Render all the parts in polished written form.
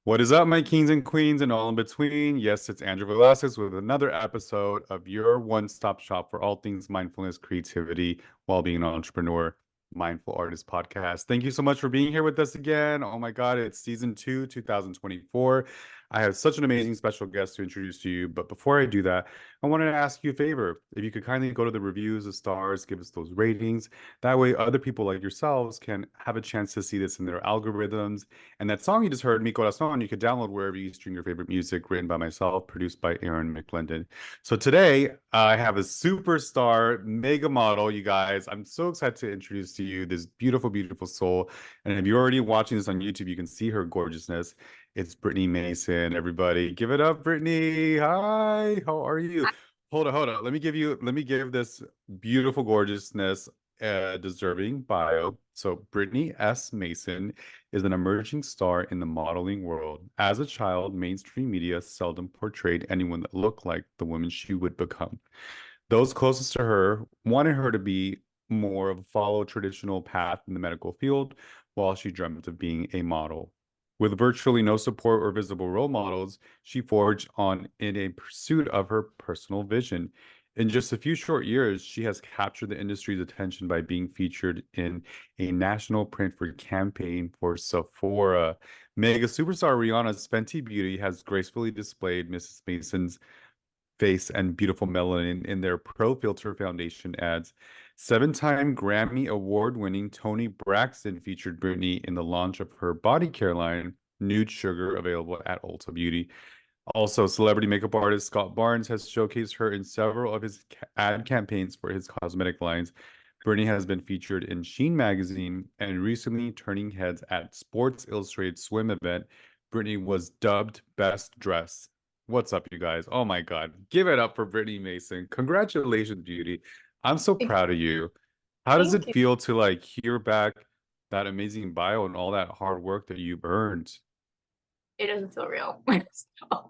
What is up, my kings and queens and all in between? Yes, it's Andrew Velázquez with another episode of your one-stop shop for all things mindfulness, creativity, while being an entrepreneur, Mindful Artist Podcast. Thank you so much for being here with us again. Oh my God, it's season 2, 2024. I have such an amazing special guest to introduce to you. But before I do that, I wanted to ask you a favor. If you could kindly go to the reviews, the stars, give us those ratings. That way, other people like yourselves can have a chance to see this in their algorithms. And that song you just heard, Mi Corazón, you could download wherever you stream your favorite music, written by myself, produced by Aaron McClendon. So today, I have a superstar mega model, you guys. I'm so excited to introduce to you this beautiful, beautiful soul. And if you're already watching this on YouTube, you can see her gorgeousness. It's Brittany Mason, everybody. Give it up, Brittany. Hi, how are you? Hold on, hold on. Let me give this beautiful gorgeousness deserving bio. So Brittany S. Mason is an emerging star in the modeling world. As a child, mainstream media seldom portrayed anyone that looked like the woman she would become. Those closest to her wanted her to be more of a follow traditional path in the medical field, while she dreamt of being a model. With virtually no support or visible role models, she forged on in a pursuit of her personal vision. In just a few short years, she has captured the industry's attention by being featured in a national print for campaign for Sephora. Mega superstar Rihanna's Fenty Beauty has gracefully displayed Mrs. Mason's face and beautiful melanin in their Pro Filtr Foundation ads. Seven-time Grammy Award-winning Toni Braxton featured Brittany in the launch of her body care line, Nude Sugar, available at Ulta Beauty. Also, celebrity makeup artist Scott Barnes has showcased her in several of his ad campaigns for his cosmetic lines. Brittany has been featured in Sheen magazine and recently turning heads at Sports Illustrated swim event. Brittany was dubbed Best Dress. What's up, you guys? Oh my God. Give it up for Brittany Mason. Congratulations, beauty. I'm so Thank proud of you. How does thank it you. feel to like hear back that amazing bio and all that hard work that you've earned? It doesn't feel real. So,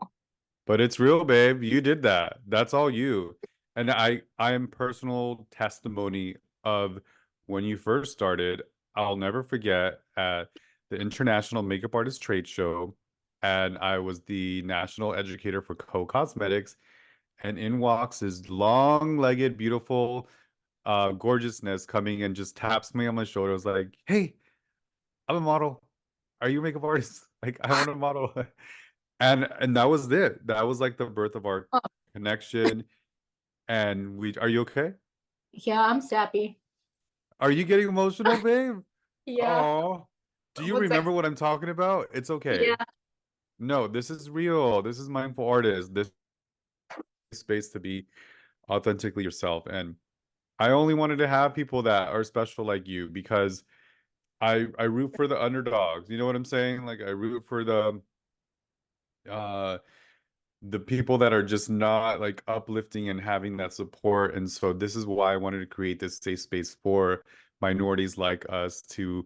But it's real, babe. You did that. That's all you. And I am personal testimony of when you first started. I'll never forget at the International Makeup Artist Trade Show, and I was the national educator for Co Cosmetics, and in walks this long-legged, beautiful, gorgeousness coming and just taps me on my shoulder. I was like, "Hey, I'm a model. Are you a makeup artist? Like, I want to model." And that was it. That was like the birth of our oh, connection. And we are you okay? yeah, I'm sappy. Are you getting emotional, babe? Yeah. Oh. Do you One remember second. what I'm talking about? It's okay. Yeah. No, this is real. This is mindful artist. This is space to be authentically yourself. And I only wanted to have people that are special like you because I root for the underdogs. You know what I'm saying? Like I root for uh the people that are just not like uplifting and having that support. And so this is why I wanted to create this safe space for minorities like us to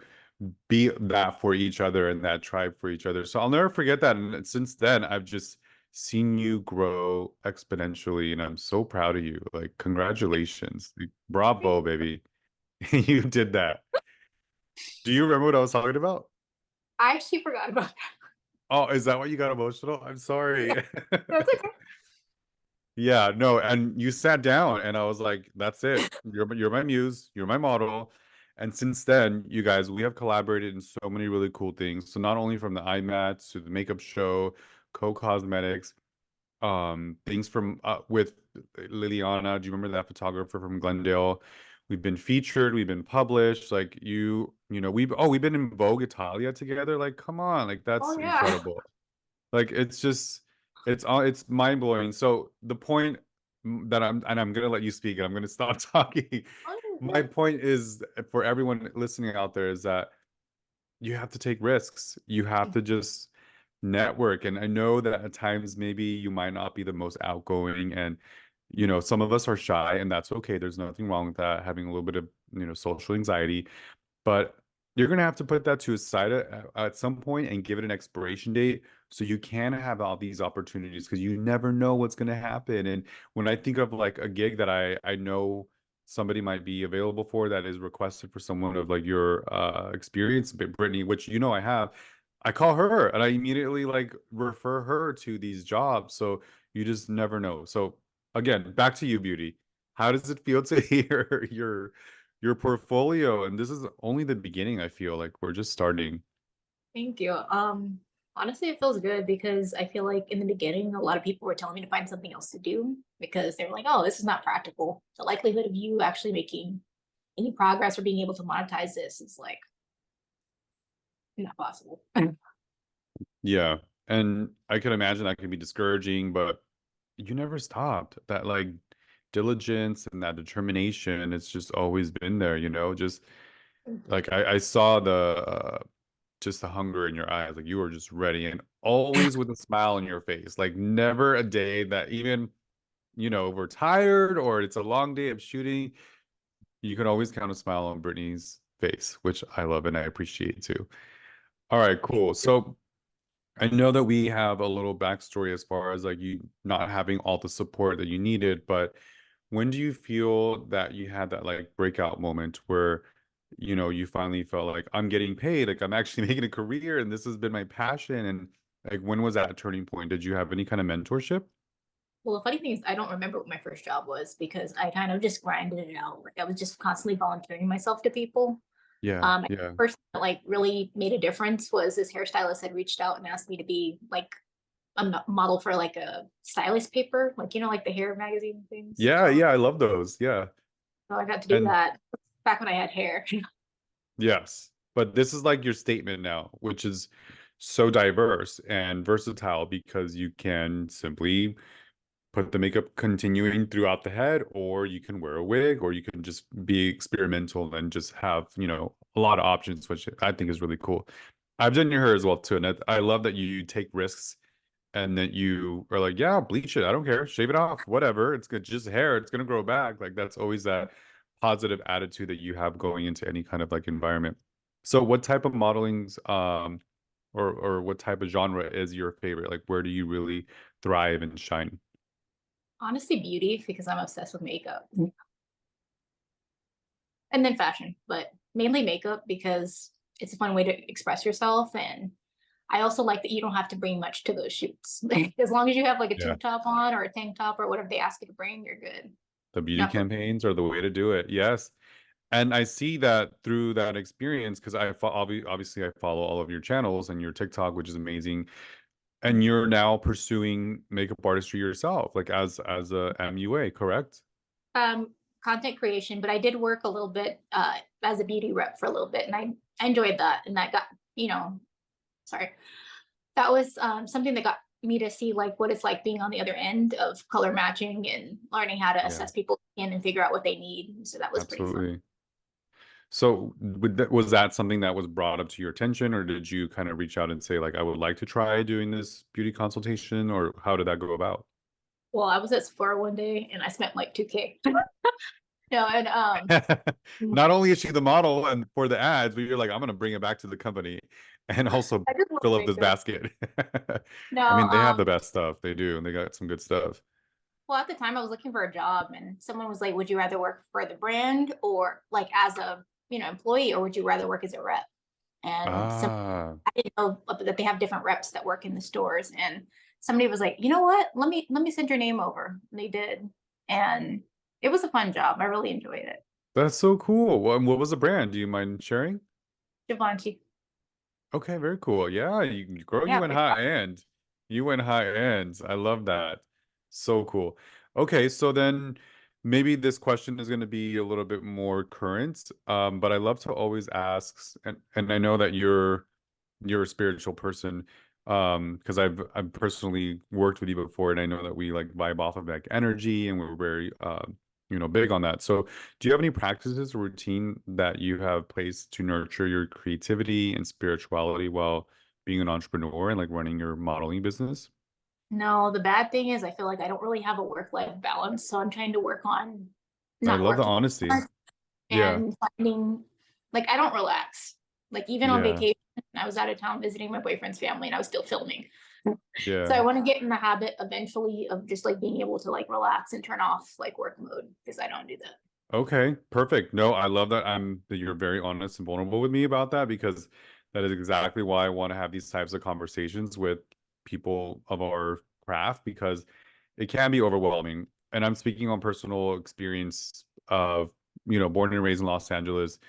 be that for each other and that tribe for each other. So I'll never forget that. And since then, I've just seen you grow exponentially, and I'm so proud of you. Like, congratulations. Like, bravo, baby. You did that. Do you remember what I was talking about? I actually forgot about that. Oh, is that why you got emotional? I'm Yeah, sorry. that's okay. Yeah, no, and you sat down and I was like, that's it. You're my muse, you're my model. And since then, you guys, we have collaborated in so many really cool things. So not only from the eye mats to the makeup show, Co Cosmetics, things from with Liliana. Do you remember that photographer from Glendale? We've been featured, we've been published. Like you know, we've been in Vogue Italia together. Like, come on, like that's Oh yeah. incredible. Like it's just it's mind blowing. So the point that I'm gonna let you speak and I'm gonna stop talking. Oh, you're My good. point is for everyone listening out there is that you have to take risks. You have to just network. And I know that at times maybe you might not be the most outgoing and some of us are shy and that's okay. There's nothing wrong with that, having a little bit of, social anxiety. But you're gonna have to put that to a side at some point and give it an expiration date so you can have all these opportunities because you never know what's gonna happen. And when I think of like a gig that I know somebody might be available for that is requested for someone of like your experience, Brittany, which I have. I call her and I immediately like refer her to these jobs. So you just never know. So again, back to you, Beauty. How does it feel to hear your portfolio? And this is only the beginning, I feel like we're just starting. Thank you. Honestly, it feels good because I feel like in the beginning, a lot of people were telling me to find something else to do because they were like, "Oh, this is not practical." The likelihood of you actually making any progress or being able to monetize this is like not possible. Yeah. And I can imagine that can be discouraging, but you never stopped. That like diligence and that determination, it's just always been there, just like I saw just the hunger in your eyes. Like you were just ready and always with a smile on your face. Like never a day that even, we're tired or it's a long day of shooting. You can always count a smile on Brittany's face, which I love and I appreciate too. All right, cool. So I know that we have a little backstory as far as like you not having all the support that you needed, but when do you feel that you had that like breakout moment where, you finally felt like I'm getting paid, like I'm actually making a career and this has been my passion? And like, when was that turning point? Did you have any kind of mentorship? Well, the funny thing is, I don't remember what my first job was because I kind of just grinded it out. Like I was just constantly volunteering myself to people. Yeah, The yeah. first thing that like really made a difference was this hairstylist had reached out and asked me to be like a model for like a stylist paper, like like the hair magazine things. Yeah, yeah, I love those. Yeah. So I got to do And that back when I had hair. yes, but this is like your statement now, which is so diverse and versatile because you can simply put the makeup continuing throughout the head, or you can wear a wig, or you can just be experimental and just have, a lot of options, which I think is really cool. I've done your hair as well too, and I love that you take risks and that you are like, yeah, bleach it. I don't care. Shave it off. Whatever. It's good. Just hair. It's gonna grow back. Like that's always that positive attitude that you have going into any kind of like environment. So what type of modelings or what type of genre is your favorite? Like where do you really thrive and shine? Honestly, beauty because I'm obsessed with makeup. And then fashion, but mainly makeup because it's a fun way to express yourself. And I also like that you don't have to bring much to those shoots. As long as you have like a Yeah. tube top on or a tank top or whatever they ask you to bring, you're good. The beauty Not campaigns are the way to do it. Yes. And I see that through that experience because obviously I follow all of your channels and your TikTok, which is amazing. And you're now pursuing makeup artistry yourself, like as a MUA, correct? um content creation, but I did work a little bit as a beauty rep for a little bit and I enjoyed that. And that got, sorry. That was something that got me to see like what it's like being on the other end of color matching and learning how to Yeah, assess people's skin and figure out what they need. So that was pretty fun. absolutely. So was that something that was brought up to your attention, or did you kind of reach out and say like, I would like to try doing this beauty consultation, or how did that go about? Well, I was at Sephora one day and I spent like 2K. No, and Not only is she the model and for the ads, but you're like, I'm gonna bring it back to the company and also I just love fill up this makeup. basket. No, I mean, they have the best stuff. They do, and they got some good stuff. well, at the time I was looking for a job and someone was like, would you rather work for the brand or like as a, employee, or would you rather work as a rep? And some Ah, I didn't know that they have different reps that work in the stores. And somebody was like, you know what? Let me send your name over. And they did. And it was a fun job. I really enjoyed it. that's so cool. What was the brand? Do you mind sharing? Givenchy. Okay, very cool. Yeah, girl, you Yeah, went high end. You went high end. I love that. So cool. Okay, so then maybe this question is going to be a little bit more current. But I love to always ask, and I know that you're a spiritual person, because I've personally worked with you before, and I know that we like vibe off of like energy, and we're very big on that. So do you have any practices or routine that you have placed to nurture your creativity and spirituality while being an entrepreneur and like running your modeling business? no, the bad thing is I feel like I don't really have a work-life balance. So I'm trying to work on I not love the working honesty. Yeah, and finding like I don't relax. Like even on yeah, vacation, I was out of town visiting my boyfriend's family and I was still filming. So yeah. I want to get in the habit eventually of just like being able to like relax and turn off like work mode because I don't do that. Okay, perfect. No, I love that you're very honest and vulnerable with me about that because That is exactly why I want to have these types of conversations with people of our craft, because it can be overwhelming. And I'm speaking on personal experience of, born and raised in Los Angeles,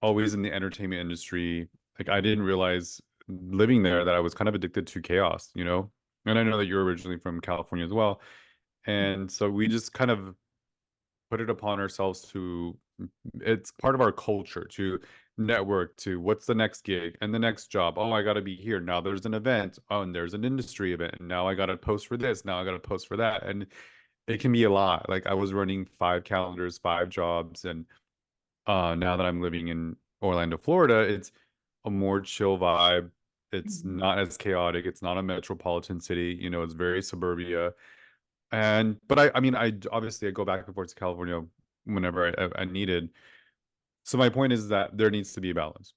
always in the entertainment industry. Like, I didn't realize living there that I was kind of addicted to chaos, And I know that you're originally from California as well. And so we just kind of put it upon ourselves to, it's part of our culture to network, to what's the next gig and the next job. Oh, I got to be here. Now there's an event. Oh, and there's an industry event. And now I got to post for this. Now I got to post for that. And it can be a lot. Like, I was running 5 calendars, 5 jobs. And now that I'm living in Orlando, Florida, it's a more chill vibe. It's Mhm. not as chaotic. It's not a metropolitan city. It's very suburbia. But I mean, I obviously I go back and forth to California whenever I needed. So my point is that there needs to be a balance.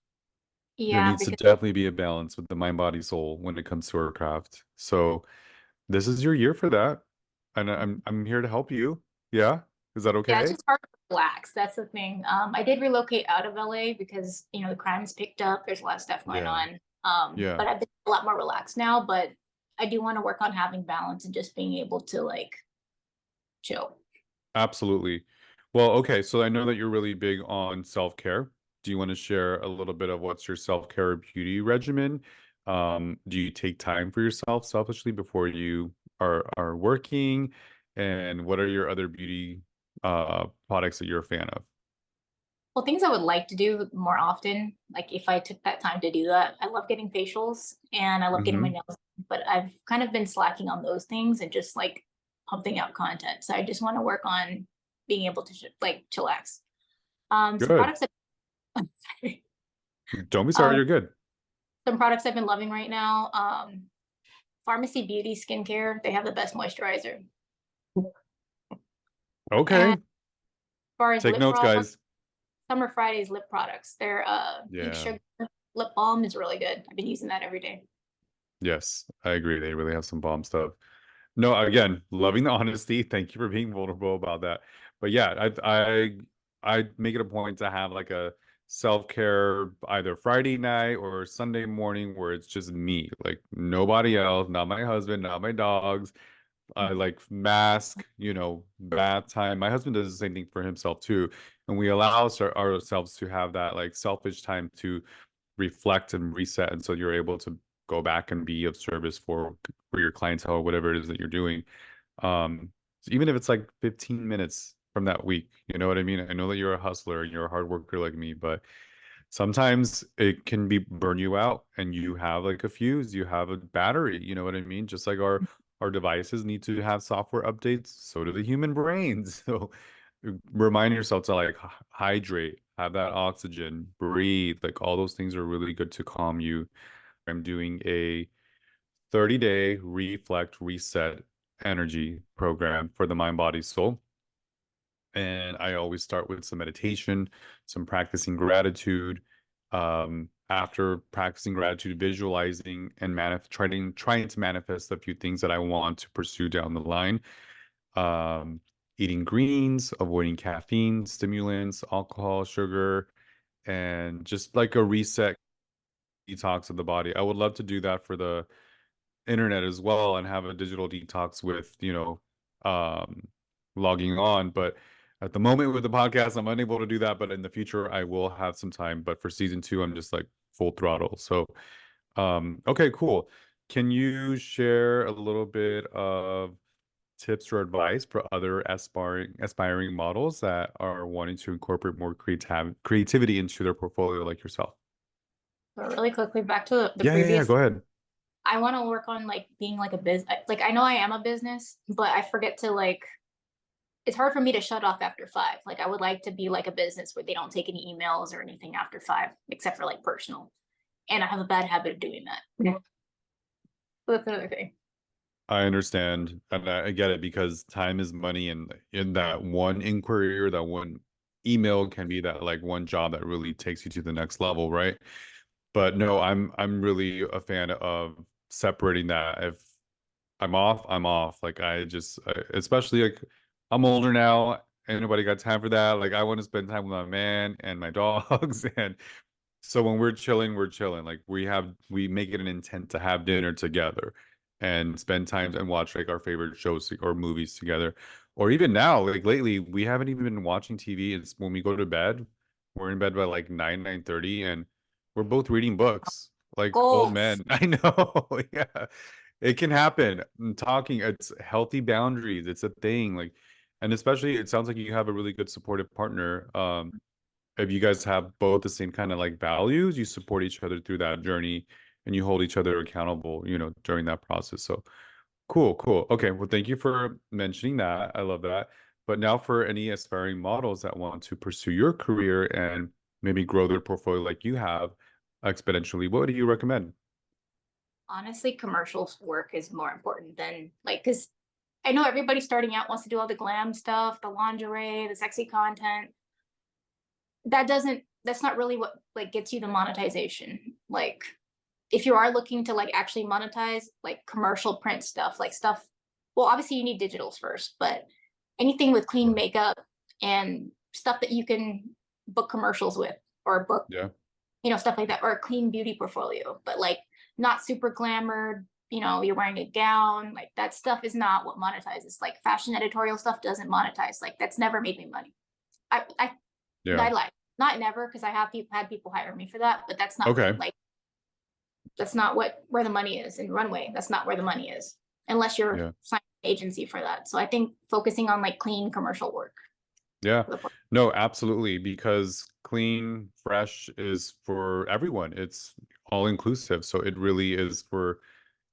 There Yeah, needs to because definitely be a balance with the mind, body, soul when it comes to our craft. So this is your year for that, and I'm here to help you. Yeah, is that yeah, it's okay? just hard to relax. That's the thing. I did relocate out of LA because the crime's picked up. There's a lot of stuff going Yeah, on. yeah, But I've been a lot more relaxed now. But I do want to work on having balance and just being able to like chill. absolutely. Well, okay, so I know that you're really big on self-care. Do you want to share a little bit of what's your self-care beauty regimen? Do you take time for yourself selfishly before you are working? And what are your other beauty products that you're a fan of? Well, things I would like to do more often, like if I took that time to do that, I love getting facials and I love getting my Hmm. nails done, but I've kind of been slacking on those things and just like pumping out content. So I just want to work on being able to like chillax. Some Good. products that sorry. Don't be sorry, um, you're good. some products I've been loving right now. Pharmacy Beauty skincare, they have the best moisturizer. And as Okay. far as Take lip notes, products, guys. Summer Fridays lip products. Their Nude Yeah. Sugar lip balm is really good. I've been using that every day. Yes, I agree. They really have some bomb stuff. No, again, loving the honesty. Thank you for being vulnerable about that. But yeah, I make it a point to have like a self-care either Friday night or Sunday morning where it's just me, like nobody else, not my husband, not my dogs. I like mask, bath time. My husband does the same thing for himself too. And we allow ourselves to have that like selfish time to reflect and reset. And so you're able to go back and be of service for your clientele or whatever it is that you're doing. So even if it's like 15 minutes from that week, you know what I mean? I know that you're a hustler and you're a hard worker like me, but sometimes it can be burn you out and you have like a fuse, you have a battery, you know what I mean? Just like our devices need to have software updates, so do the human brains. So remind yourself to like hydrate, have that oxygen, breathe, like all those things are really good to calm you. I'm doing a 30-day reflect reset energy program for the mind, body, soul. And I always start with some meditation, some practicing gratitude. After practicing gratitude, visualizing and trying to manifest a few things that I want to pursue down the line. Um, Eating greens, avoiding caffeine, stimulants, alcohol, sugar, and just like a reset detox of the body. I would love to do that for the internet as well and have a digital detox with, um, logging on. But at the moment with the podcast, I'm unable to do that. But in the future, I will have some time. But for season two, I'm just like full throttle. So, okay, cool. Can you share a little bit of tips or advice for other aspiring models that are wanting to incorporate more creativity into their portfolio like yourself? But really quickly, back to the Yeah, yeah, yeah. previous, Go ahead. I want to work on like being like a business. Like I know I am a business, but I forget to like. It's hard for me to shut off after 5. Like I would like to be like a business where they don't take any emails or anything after 5, except for like personal. And I have a bad habit of doing that. Yeah. So that's another thing. I understand, and I get it because time is money, and in that one inquiry or that one email can be that like one job that really takes you to the next level, right? But no, I'm really a fan of separating that. If I'm off, I'm off. Like especially like I'm older now, ain't nobody got time for that. Like I want to spend time with my man and my dogs, and So when we're chilling, we're chilling. Like we make it an intent to have dinner together and spend time and watch like our favorite shows or movies together. Or even now, like lately, we haven't even been watching TV. It's when we go to bed, we're in bed by like 9:30, and we're both reading books like old Goals. men. I know. Yeah. It can happen. Talking, it's healthy boundaries. It's a thing. Like, and especially it sounds like you have a really good supportive partner. If you guys have both the same kind of like values, you support each other through that journey and you hold each other accountable, during that process. So cool, cool. Okay, well, thank you for mentioning that. I love that. But now for any aspiring models that want to pursue your career and maybe grow their portfolio like you have exponentially, what do you recommend? Honestly, commercials work is more important than like, because I know everybody starting out wants to do all the glam stuff, the lingerie, the sexy content. That's not really what like gets you the monetization. Like if you are looking to like actually monetize like commercial print stuff, like stuff, well, obviously you need digitals first, but anything with clean makeup and stuff that you can book commercials with or book, Yeah. stuff like that, or a clean beauty portfolio, but like not super glamour, you're wearing a gown, like that stuff is not what monetizes. Like fashion editorial stuff doesn't monetize. Like that's never made me money. I Yeah. lie. Not never, because I have had people hire me for that, but that's not Okay. like that's not where the money is in runway. That's not where the money is unless you're Yeah. signing an agency for that. So I think focusing on like clean commercial work. Yeah. For the No, absolutely. Because clean, fresh is for everyone. It's all inclusive. So it really is for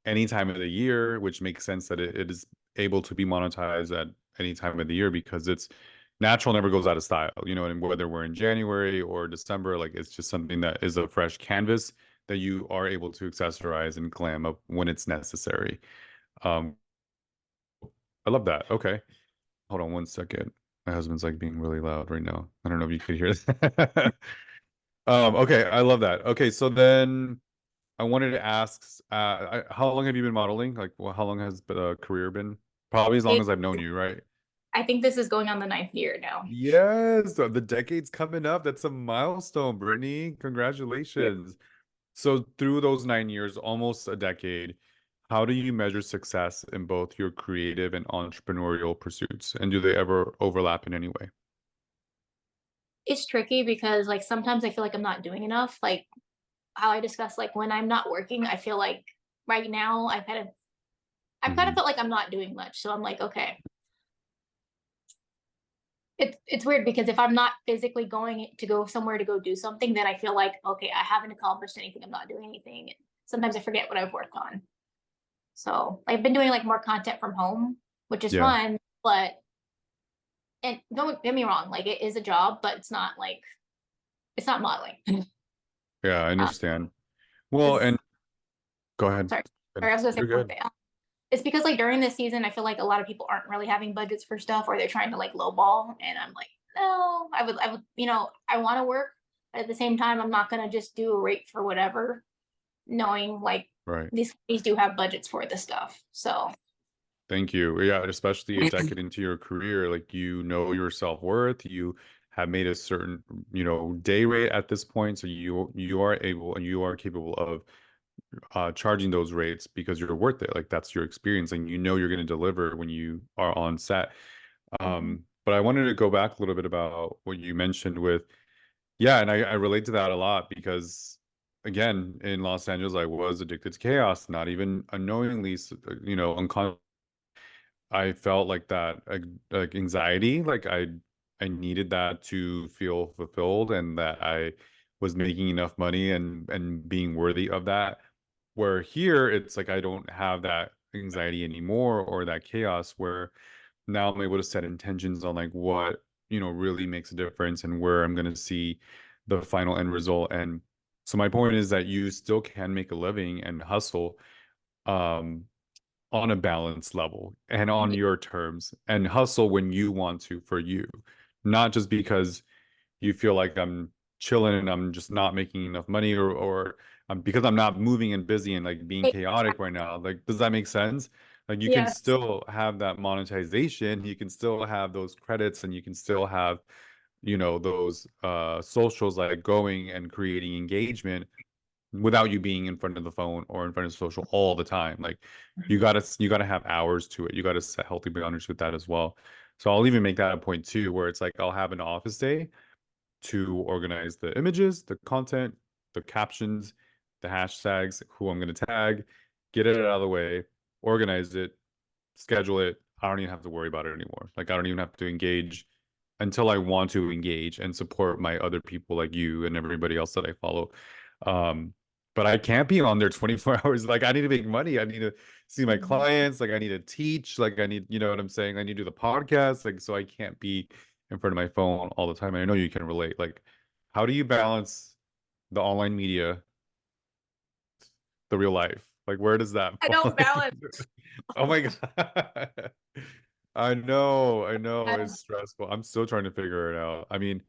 any time of the year, which makes sense that it is able to be monetized at any time of the year because it's natural never goes out of style, and whether we're in January or December, like it's just something that is a fresh canvas that you are able to accessorize and glam up when it's necessary. Um, I love that. Okay. Hold on one second. My husband's like being really loud right now. I don't know if you could hear that. Okay, I love that. Okay, so then I wanted to ask, how long have you been modeling? Like, well, how long has the career been? Probably as long as I've known you, right? I think this is going on the ninth year now. Yes, the decade's coming up. That's a milestone, Brittany. Yeah. Congratulations. So through those 9 years, almost a decade, how do you measure success in both your creative and entrepreneurial pursuits? And do they ever overlap in any way? It's tricky because like sometimes I feel like I'm not doing enough. Like how I discussed, like when I'm not working, I feel like right now I've kind of felt like I'm not doing much. So I'm like, okay, it's weird because if I'm not physically going to go somewhere to go do something, then I feel like, okay, I haven't accomplished anything. I'm not doing anything. Sometimes I forget what I've worked on. So I've been doing like more content from home, which is Yeah. fun, but and don't get me wrong, like it is a job, but it's not modeling. Yeah, I Uh, understand. Well, 'Cause- and go ahead. sorry, or I was gonna say You're one good. thing. It's because like during this season, I feel like a lot of people aren't really having budgets for stuff, or they're trying to like lowball, and I'm like, no, I would, I want to work, but at the same time, I'm not gonna just do a rate for whatever, knowing like Right. these companies do have budgets for this stuff. So Thank you. Yeah, especially a decade into your career, like you know your self-worth, you have made a certain, day rate at this point, so you are able and you are capable of charging those rates because you're worth it. Like that's your experience, and you know you're going to deliver when you are on set. mhm. But I wanted to go back a little bit about what you mentioned with, yeah, and I relate to that a lot because again, in Los Angeles, I was addicted to chaos, not even unknowingly, unconsciously. I felt like that like anxiety, like I needed that to feel fulfilled and that I was making enough money and being worthy of that. Where here it's like I don't have that anxiety anymore or that chaos where now I'm able to set intentions on like what, really makes a difference and where I'm going to see the final end result. And so my point is that you still can make a living and hustle. Um, on a balanced level and on Yeah, your terms and hustle when you want to for you, not just because you feel like I'm chilling and I'm just not making enough money or because I'm not moving and busy and like being chaotic right now. Like, does that make sense? Like you can yes, still have that monetization, you can still have those credits and you can still have, you know, those socials, like going and creating engagement without you being in front of the phone or in front of social all the time. Like you gotta have hours to it. You gotta set healthy boundaries with that as well. So I'll even make that a point too, where it's like I'll have an office day to organize the images, the content, the captions, the hashtags, who I'm going to tag, get it out of the way, organize it, schedule it. I don't even have to worry about it anymore. Like I don't even have to engage until I want to engage and support my other people like you and everybody else that I follow. Um, but I can't be on there 24 hours. Like I need to make money. I need to see my Mhm. clients. Like I need to teach. Like I need, you know what I'm saying? I need to do the podcast. Like so I can't be in front of my phone all the time. And I know you can relate. Like, how do you balance the online media, the real life? Like, where does that I fall don't balance. into? Oh my God. I know it's stressful. I'm still trying to figure it out. I mean,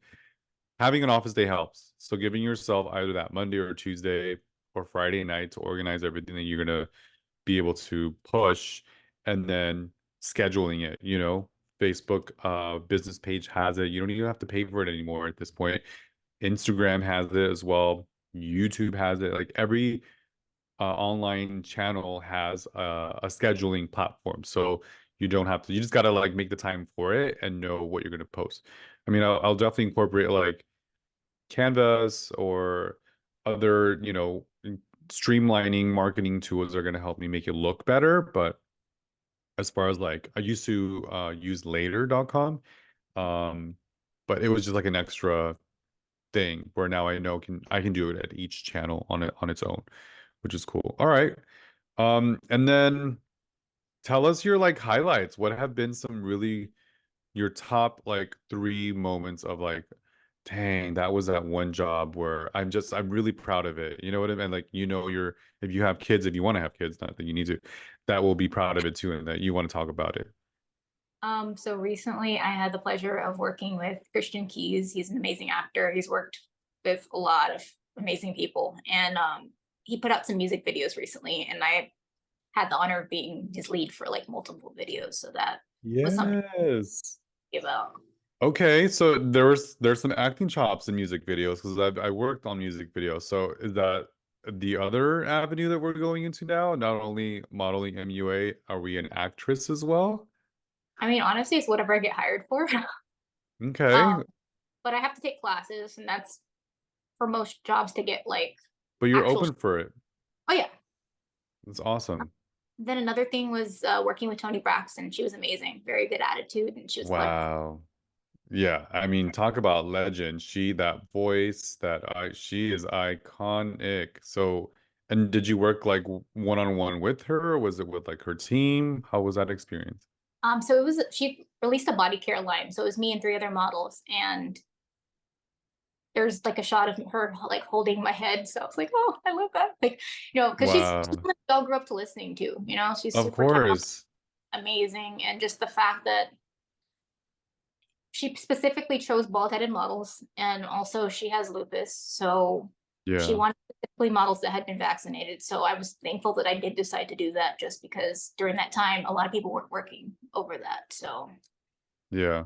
having an office day helps. So giving yourself either that Monday or Tuesday or Friday night to organize everything that you're gonna be able to push, and then scheduling it, you know. Facebook business page has it. You don't even have to pay for it anymore at this point. Instagram has it as well. YouTube has it. Like every online channel has a scheduling platform. So you don't have to, you just got to like make the time for it and know what you're going to post. I mean, I'll definitely incorporate like Canvas or other, you know, streamlining marketing tools are going to help me make it look better. But as far as like, I used to use later.com, um, but it was just like an extra thing where now I know I can do it at each channel on it on its own, which is cool. All right. And then tell us your like highlights. What have been some really your top like three moments of like, dang, that was that one job where I'm really proud of it. You know what I mean? Like, you know, you're if you have kids, if you want to have kids, not that you need to, that will be proud of it too, and that you want to talk about it. So recently I had the pleasure of working with Christian Keys. He's an amazing actor. He's worked with a lot of amazing people. And he put out some music videos recently, and I had the honor of being his lead for like multiple videos. So that was something to Yes. give out. Okay, so there's some acting chops in music videos because I worked on music videos. So is that the other avenue that we're going into now? Not only modeling MUA, are we an actress as well? I mean, honestly, it's whatever I get hired for. Okay, um, but I have to take classes, and that's for most jobs to get like but you're actual. open for it. Oh yeah. That's awesome. Then another thing was working with Toni Braxton. She was amazing, very good attitude, and she was like, Wow. Yeah, I mean, talk about legend. That voice, she is iconic. So, and did you work like one-on-one with her, or was it with like her team? How was that experience? so it was she released a body care line, so it was me and three other models, and there's like a shot of her like holding my head. So I was like, oh, I love that, like, because she's Wow. someone we all grew up to listening to. She's Of super talented, course. amazing, and just the fact that she specifically chose bald-headed models, and also she has lupus, so she Yeah. wanted specifically models that had been vaccinated. So I was thankful that I did decide to do that, just because during that time a lot of people weren't working over that. So Yeah.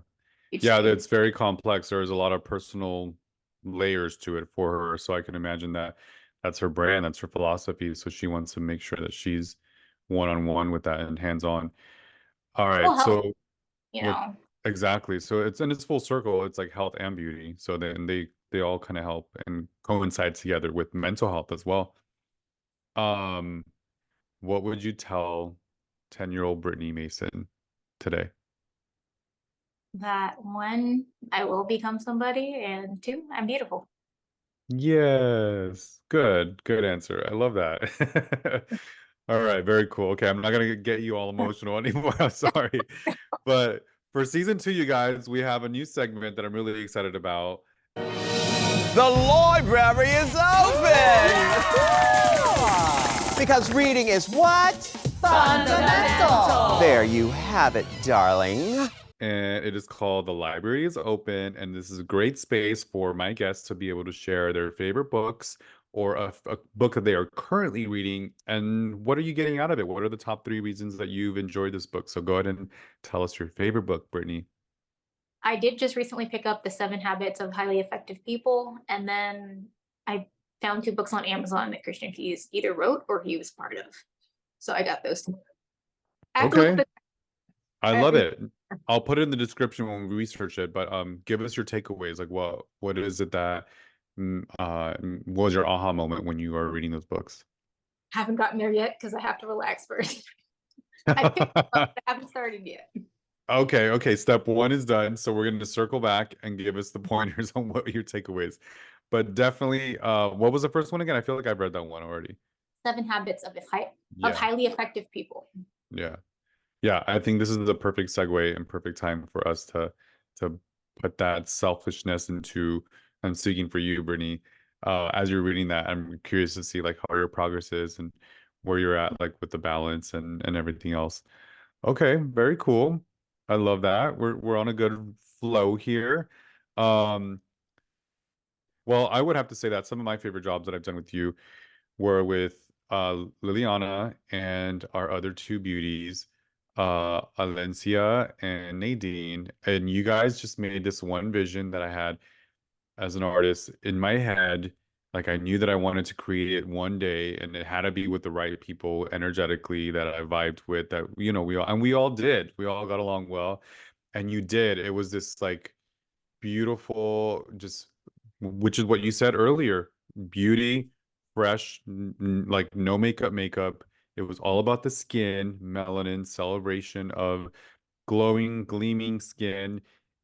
it's Yeah, it, that's very complex. There's a lot of personal layers to it for her. So I can imagine that that's her brand, that's her philosophy. So she wants to make sure that she's one-on-one with that and hands-on. All will right. help, So you what know. exactly? So it's full circle. It's like health and beauty. So then they all kind of help and coincide together with mental health as well. Um, what would you tell 10-year-old Brittany Mason today? That one, I will become somebody, and two, I'm beautiful. Yes. Good answer. I love that. All right, very cool. Okay, I'm not gonna get you all emotional anymore. I'm sorry. But for season two, you guys, we have a new segment that I'm really excited about. The library is open! Because reading is what? Fundamental. There you have it, darling. And it is called The Library is Open. And this is a great space for my guests to be able to share their favorite books or a book that they are currently reading. And what are you getting out of it? What are the top three reasons that you've enjoyed this book? So go ahead and tell us your favorite book, Brittany. I did just recently pick up the 7 Habits of Highly Effective People, and then I found 2 books on Amazon that Christian Keys either wrote or he was part of. So I got those 2. I have to look Okay. at I the love it. I'll put it in the description when we research it, but give us your takeaways. Like what is it that what was your aha moment when you are reading those books? haven't gotten there yet because I have to relax first. I picked it up, but I haven't started yet. Okay. Step 1 is done. So we're going to circle back and give us the pointers on what your takeaways. But definitely, what was the first one again? I feel like I've read that one already. 7 Habits of Yeah. Highly Effective People. Yeah. Yeah, I think this is the perfect segue and perfect time for us to put that selfishness into and speaking for you, Brittany. As you're reading that, I'm curious to see like how your progress is and where you're at like with the balance and everything else. Okay, very cool. I love that. We're on a good flow here. Um, well, I would have to say that some of my favorite jobs that I've done with you were with Liliana and our other 2 beauties, Alencia and Nadine. And you guys just made this one vision that I had as an artist in my head. Like I knew that I wanted to create it one day, and it had to be with the right people energetically that I vibed with. That we all did. We all got along well, and you did. It was this like beautiful, just which is what you said earlier, beauty, fresh, like no makeup. It was all about the skin, melanin, celebration of glowing, gleaming skin,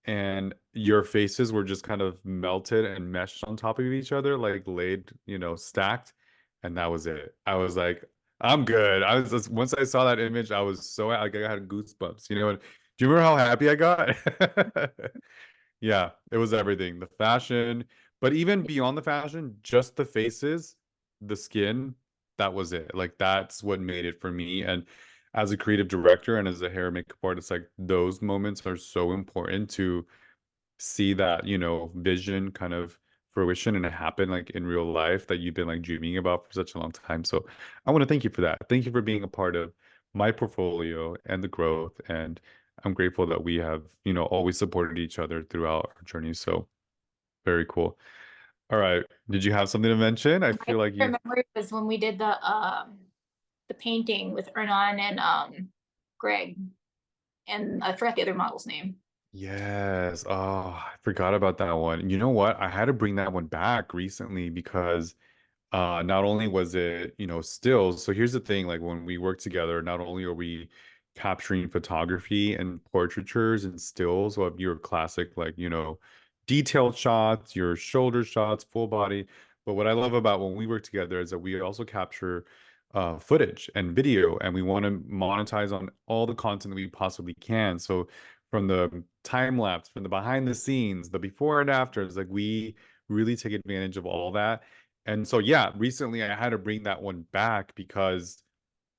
and your faces were just kind of melted and meshed on top of each other, like laid, stacked, and that was it. I was like, I'm good. I was just, once I saw that image, I was so like I had goosebumps. Do you remember how happy I got? Yeah, it was everything. The fashion, but even beyond the fashion, just the faces, the skin, that was it. Like that's what made it for me. And as a creative director and as a hair and makeup artist, like those moments are so important to see that, vision kind of fruition and it happen like in real life that you've been like dreaming about for such a long time. So I want to thank you for that. Thank you for being a part of my portfolio and the growth. And I'm grateful that we have, always supported each other throughout our journey. So very cool. All right. Did you have something to mention? I My feel like you. favorite memory was when we did the painting with Ernan and Greg, and I forgot the other model's name. Yes. Oh, I forgot about that one. You know what? I had to bring that one back recently because not only was it, stills. So here's the thing, like when we work together, not only are we capturing photography and portraitures and stills of your classic, like, detailed shots, your shoulder shots, full body. But what I love about when we work together is that we also capture footage and video, and we want to monetize on all the content that we possibly can. So from the time lapse, from the behind the scenes, the before and afters, like we really take advantage of all that. And so yeah, recently I had to bring that one back because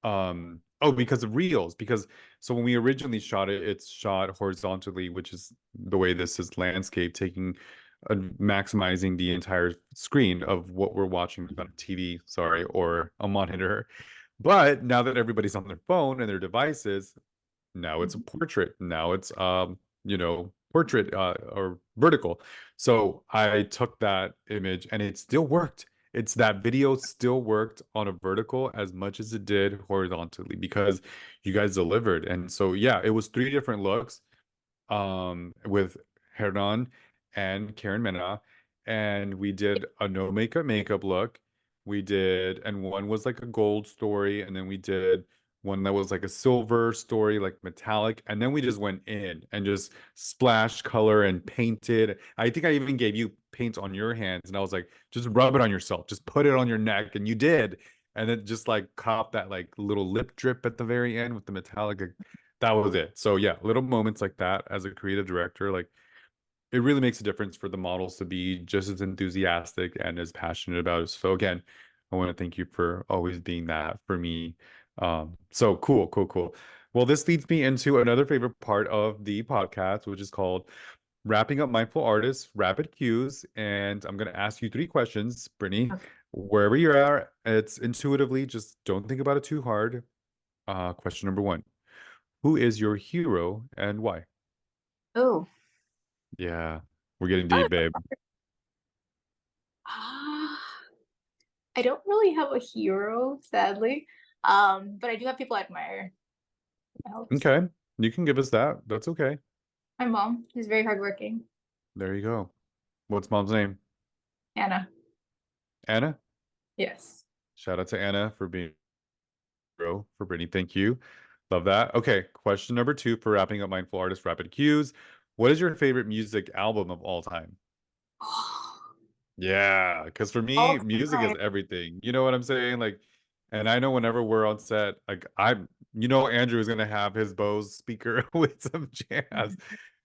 because of reels. Because so when we originally shot it, it's shot horizontally, which is the way this is landscape, taking maximizing the entire screen of what we're watching on a TV, sorry, or a monitor. But now that everybody's on their phone and their devices, now it's a portrait. Now it's portrait or vertical. So I took that image and it still worked. It's that video still worked on a vertical as much as it did horizontally because you guys delivered. And so yeah, it was 3 different looks with Hernan and Karen Mena, and we did a no makeup look. We did, and one was like a gold story, and then we did one that was like a silver story, like metallic, and then we just went in and just splashed color and painted. I think I even gave you paint on your hands, and I was like, just rub it on yourself, just put it on your neck, and you did. And then just like cop that like little lip drip at the very end with the metallic. That was it. So yeah, little moments like that as a creative director, like it really makes a difference for the models to be just as enthusiastic and as passionate about it. So again, I want to thank you for always being that for me. So cool. Well, this leads me into another favorite part of the podcast, which is called Wrapping Up Mindful Artists, Rapid Cues. And I'm going to ask you 3 questions, Brittany. Okay. Wherever you're at, it's intuitively, just don't think about it too hard. Question number 1. Who is your hero and why? Oh, Yeah, we're getting deep, babe. Ah, I don't really have a hero, sadly. But I do have people I admire. That helps. Okay, you can give us that. That's okay. My mom is very hardworking. There you go. What's mom's name? Anna. Anna? Yes. Shout out to Anna for being bro for Brittany. Thank you. Love that. Okay, question number 2 for wrapping up Mindful Artist Rapid Cues. What is your favorite music album of all time? Yeah, because for All me, music is time. everything. You know what I'm saying? Like, and I know whenever we're on set, like Andrew is gonna have his Bose speaker with some jazz.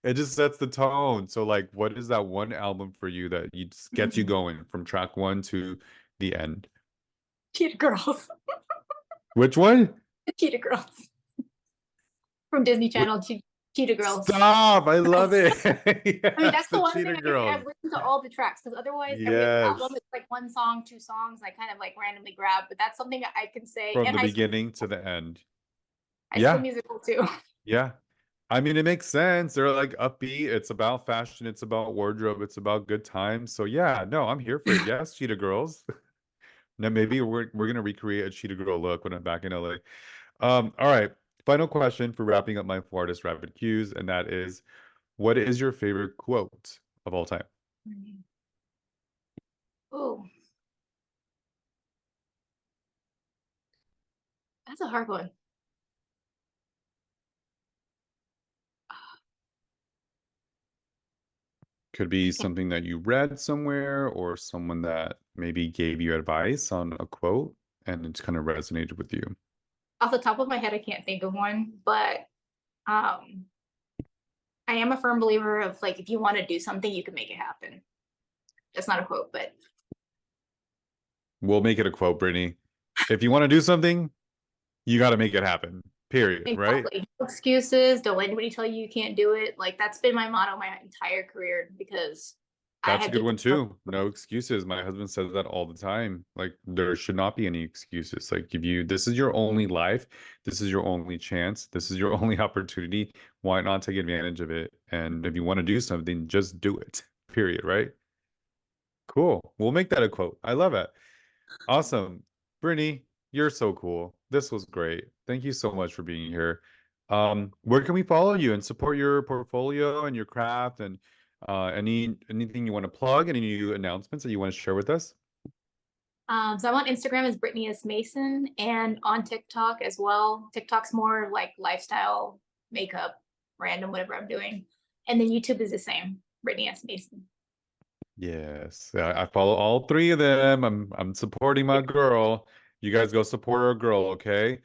It just sets the tone. So, like, what is that one album for you that you just gets you going from track 1 to the end? Cheetah Girls. Which one? Cheetah Girls. From Disney What? Channel, Cheetah Girls. Stop! I love it. I mean, that's Yes, the the one Cheetah thing I can say Girls. I've listened to all the tracks, because otherwise every other Yes, album is like one song, 2 songs, I kind of like randomly grab, but that's something I can say. from And the beginning to the end. High School Yeah, Musical too. yeah. I mean, it makes sense. They're like upbeat. It's about fashion. It's about wardrobe. It's about good times. So yeah, no, I'm here for it. Yes, Cheetah Girls. Now maybe we're gonna recreate a Cheetah Girl look when I'm back in LA. All right. Final question for wrapping up my Artist Rapid Cues, and that is, what is your favorite quote of all time? Oh, that's a hard one. Could be something that you read somewhere or someone that maybe gave you advice on a quote and it's kind of resonated with you. Off the top of my head, I can't think of one, but um, I am a firm believer of like, if you want to do something, you can make it happen. That's not a quote, but We'll make it a quote, Brittany. If you want to do something, you got to make it happen. Period. Right? exactly. No excuses. Don't let anybody tell you you can't do it. Like that's been my motto my entire career, because I That's a had good people one too. No excuses. My husband says that all the time. Like there should not be any excuses. Like if you this is your only life, this is your only chance, this is your only opportunity. Why not take advantage of it? And if you want to do something, just do it. Period, right? Cool. We'll make that a quote. I love it. Awesome. Brittany, you're so cool. This was great. Thank you so much for being here. Where can we follow you and support your portfolio and your craft and anything you want to plug, any new announcements that you want to share with us? So I'm on Instagram as Brittany S Mason, and on TikTok as well. TikTok's more like lifestyle, makeup, random, whatever I'm doing. And then YouTube is the same, Brittany S Mason. Yes, I follow all 3 of them. I'm supporting my girl. You guys go support our girl, okay?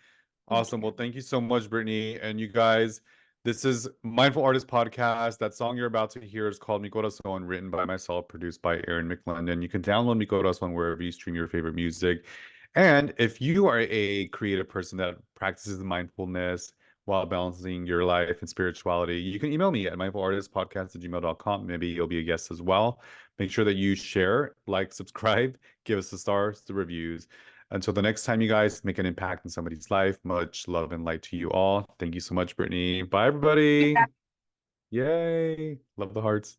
Awesome. Well, thank you so much, Brittany. And you guys, this is Mindful Artist Podcast. That song you're about to hear is called Mi Corazón, written by myself, produced by Aaron McLendon. You can download Mi Corazón wherever you stream your favorite music. And if you are a creative person that practices mindfulness while balancing your life and spirituality, you can email me at mindfulartistpodcast@gmail.com. Maybe you'll be a guest as well. Make sure that you share, like, subscribe, give us the stars, the reviews. Until the next time, you guys, make an impact in somebody's life. Much love and light to you all. Thank you so much, Brittany. Bye, everybody. Yay. Love the hearts.